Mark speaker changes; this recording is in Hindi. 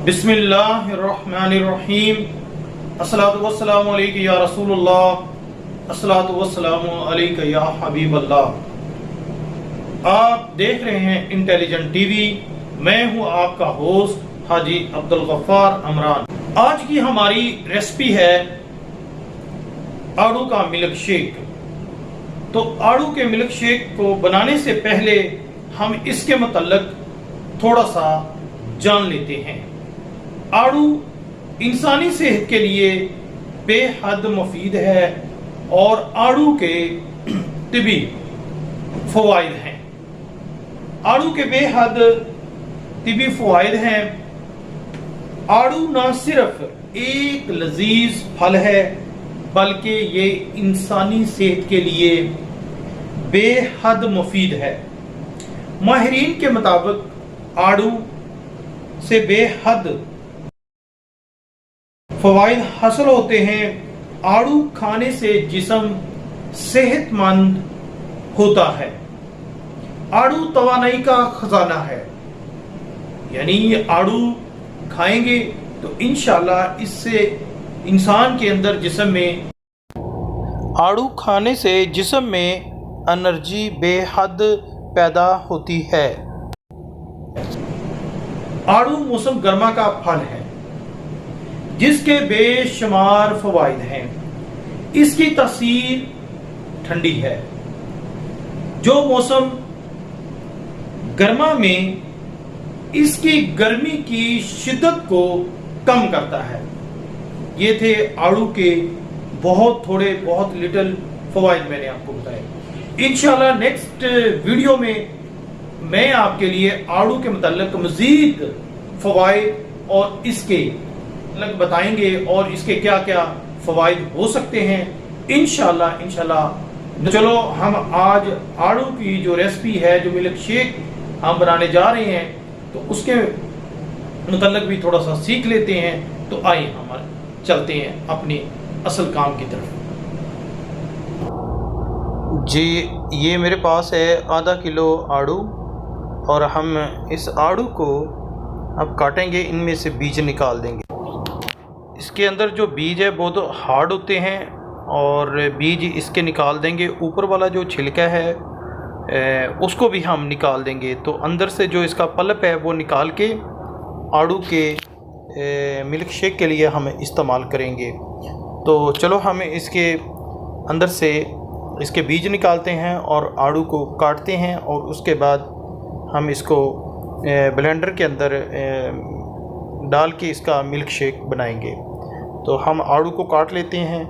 Speaker 1: बिस्मिल्लाहिर्रहमानिर्रहीम। अस्सलातु वस्सलामु अलैका या रसूलुल्लाह, अस्सलातु वस्सलामु अलैका या हबीबल्लाह। आप देख रहे हैं इंटेलिजेंट टीवी। मैं हूं आपका होस्ट हाजी अब्दुल गफ्फार अमरान। आज की हमारी रेसिपी है आड़ू का मिल्क शेक। तो आड़ू के मिल्क शेक को बनाने से पहले हम इसके मतलब थोड़ा सा जान लेते हैं। आड़ू इंसानी सेहत के लिए बेहद मुफीद है और आड़ू के तिबी फवाइद हैं। आड़ू के बेहद तिबी फवाइद हैं। आड़ू ना सिर्फ एक लजीज फल है बल्कि ये इंसानी सेहत के लिए बेहद मुफीद है। माहिरीन के मुताबिक आड़ू से बेहद फवाइद हासिल होते हैं। आड़ू खाने से जिस्म सेहतमंद होता है। आड़ू तवानाई का खजाना है, यानी आड़ू खाएंगे तो इंशाल्लाह इससे इंसान के अंदर जिस्म में आड़ू खाने से जिस्म में एनर्जी बेहद पैदा होती है। आड़ू मौसम गर्मा का फल है जिसके बेशुमार फवाइद हैं। इसकी तासीर ठंडी है जो मौसम गर्मा में इसकी गर्मी की शिद्दत को कम करता है। ये थे आड़ू के बहुत लिटिल फवाइद मैंने आपको बताए। इंशाल्लाह नेक्स्ट वीडियो में मैं आपके लिए आड़ू के मुताल्लिक मजीद फवाइद और इसके बताएंगे और इसके क्या क्या फवाइद हो सकते हैं इंशाल्लाह। चलो हम आज आड़ू की जो रेसिपी है, जो मिल्क शेक हम बनाने जा रहे हैं, तो उसके मुताल्लिक भी थोड़ा सा सीख लेते हैं। तो आइए हम चलते हैं अपने असल काम की तरफ। जी, ये मेरे पास है आधा किलो आड़ू और हम इस आड़ू को अब काटेंगे। इनमें से बीज निकाल देंगे। इसके अंदर जो बीज है बहुत हार्ड होते हैं और बीज इसके निकाल देंगे। ऊपर वाला जो छिलका है उसको भी हम निकाल देंगे। तो अंदर से जो इसका पल्प है वो निकाल के आड़ू के मिल्क शेक के लिए हम इस्तेमाल करेंगे। तो चलो हम इसके अंदर से इसके बीज निकालते हैं और आड़ू को काटते हैं और उसके बाद हम इसको ब्लेंडर के अंदर डाल के इसका मिल्क शेक बनाएंगे। तो हम आड़ू को काट लेते हैं